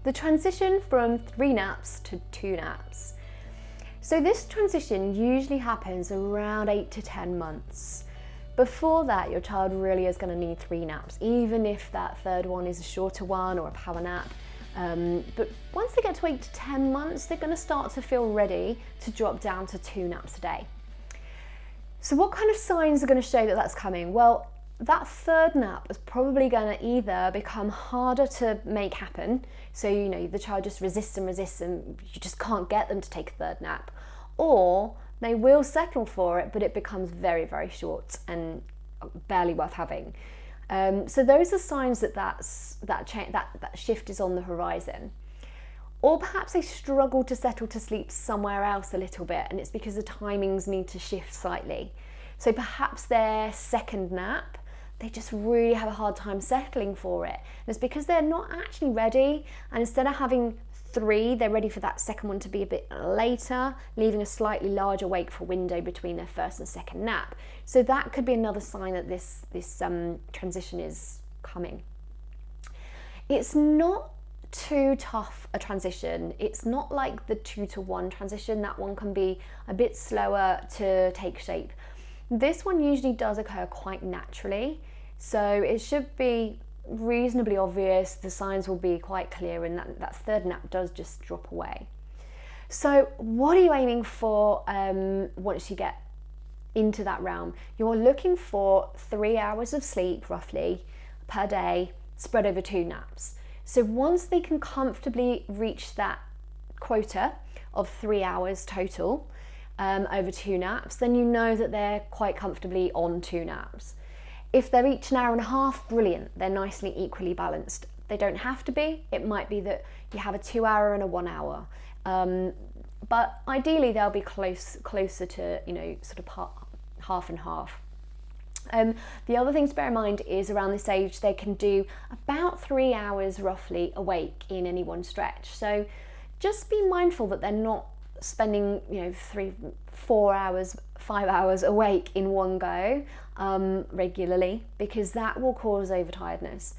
the transition from 3 naps to 2 naps. So this transition usually happens around 8 to 10 months. Before that, your child really is going to need 3 naps, even if that third one is a shorter one or a power nap. But once they get to 8 to 10 months, they're going to start to feel ready to drop down to 2 naps a day. So what kind of signs are going to show that that's coming? Well, that third nap is probably going to either become harder to make happen, so the child just resists and you just can't get them to take a third nap, or they will settle for it, but it becomes very, very short and barely worth having. So those are signs that shift is on the horizon. Or perhaps they struggle to settle to sleep somewhere else a little bit, and it's because the timings need to shift slightly. So perhaps their second nap, they just really have a hard time settling for it. And it's because they're not actually ready, and instead of having 3, they're ready for that second one to be a bit later, leaving a slightly larger wakeful window between their first and second nap. So that could be another sign that this transition is coming. It's not too tough a transition. It's not like the 2 to 1 transition. That one can be a bit slower to take shape. This one usually does occur quite naturally, so it should be reasonably obvious. The signs will be quite clear, and that third nap does just drop away. So what are you aiming for once you get into that realm? You're looking for 3 hours of sleep roughly per day, spread over 2 naps. So once they can comfortably reach that quota of 3 hours total over 2 naps, then you know that they're quite comfortably on 2 naps. If they're each an hour and a half, brilliant, they're nicely equally balanced. They don't have to be. It might be that you have a 2 hour and a 1 hour. But ideally they'll be closer to, sort of half and half. The other thing to bear in mind is around this age they can do about 3 hours roughly awake in any one stretch. So just be mindful that they're not spending 3, 4 hours, 5 hours awake in one go regularly, because that will cause overtiredness.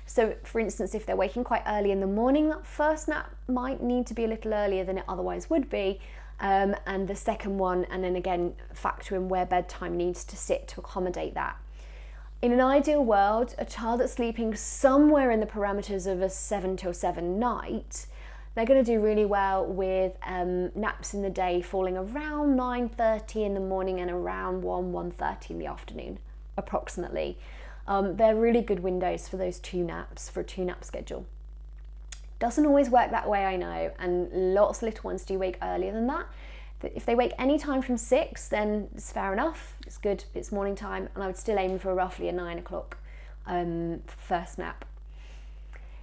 So for instance, if they're waking quite early in the morning, that first nap might need to be a little earlier than it otherwise would be. And the second one, and then again factor in where bedtime needs to sit to accommodate that. In an ideal world, a child that's sleeping somewhere in the parameters of a 7 till 7 night, they're going to do really well with naps in the day falling around 9:30 in the morning and around 1:30 in the afternoon, approximately. They're really good windows for those 2 naps, for a 2 nap schedule. Doesn't always work that way, I know, and lots of little ones do wake earlier than that. If they wake any time from 6, then it's fair enough, it's good, it's morning time, and I would still aim for roughly a 9 o'clock first nap.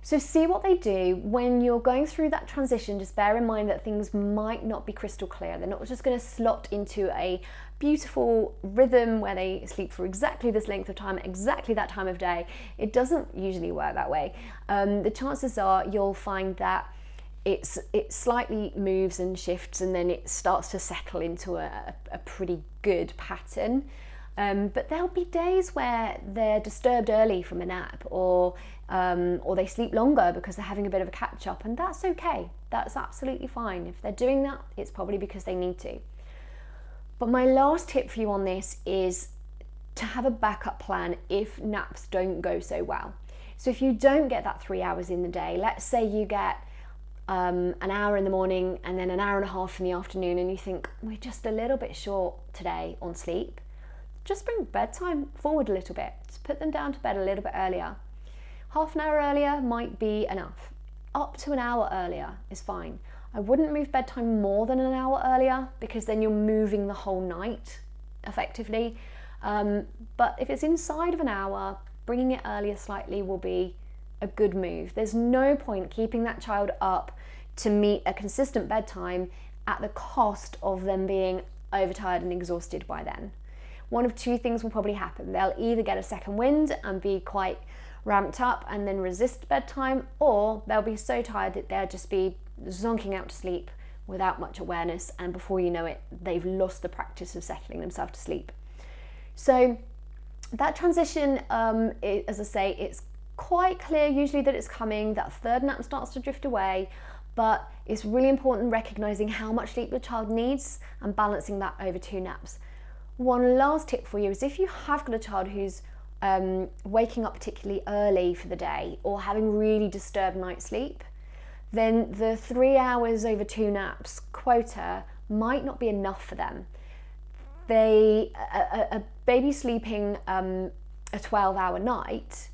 So see what they do. When you're going through that transition, just bear in mind that things might not be crystal clear. They're not just going to slot into a beautiful rhythm where they sleep for exactly this length of time, exactly that time of day. It doesn't usually work that way. The chances are you'll find that it slightly moves and shifts, and then it starts to settle into a pretty good pattern. But there'll be days where they're disturbed early from a nap, or they sleep longer because they're having a bit of a catch up, and that's okay. That's absolutely fine. If they're doing that, it's probably because they need to. But my last tip for you on this is to have a backup plan if naps don't go so well. So if you don't get that 3 hours in the day, let's say you get an hour in the morning and then an hour and a half in the afternoon, and you think, we're just a little bit short today on sleep, just bring bedtime forward a little bit. Just put them down to bed a little bit earlier. Half an hour earlier might be enough. Up to an hour earlier is fine. I wouldn't move bedtime more than an hour earlier, because then you're moving the whole night effectively. But if it's inside of an hour, bringing it earlier slightly will be a good move. There's no point keeping that child up to meet a consistent bedtime at the cost of them being overtired and exhausted by then. One of 2 things will probably happen. They'll either get a second wind and be quite ramped up and then resist bedtime, or they'll be so tired that they'll just be zonking out to sleep without much awareness, and before you know it, they've lost the practice of settling themselves to sleep. So that transition, as I say, it's quite clear usually that it's coming, that third nap starts to drift away, but it's really important recognizing how much sleep your child needs and balancing that over 2 naps. One last tip for you is if you have got a child who's waking up particularly early for the day or having really disturbed night sleep, then the 3 hours over 2 naps quota might not be enough for them. A baby sleeping a 12-hour night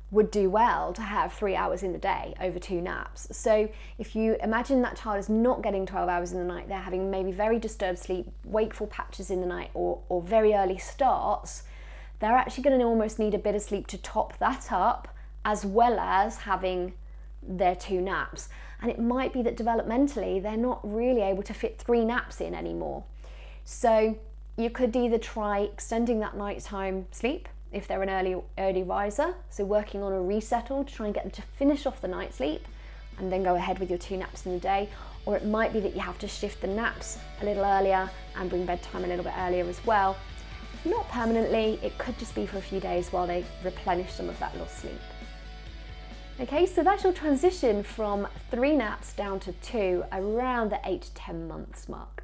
would do well to have 3 hours in the day over 2 naps. So if you imagine that child is not getting 12 hours in the night, they're having maybe very disturbed sleep, wakeful patches in the night, or very early starts, they're actually going to almost need a bit of sleep to top that up, as well as having their 2 naps. And it might be that developmentally they're not really able to fit 3 naps in anymore. So you could either try extending that nighttime sleep if they're an early riser, so working on a resettle to try and get them to finish off the night sleep and then go ahead with your 2 naps in the day. Or it might be that you have to shift the naps a little earlier and bring bedtime a little bit earlier as well. Not permanently, it could just be for a few days while they replenish some of that lost sleep. Okay, so that's your transition from 3 naps down to 2 around the 8 to 10 months mark.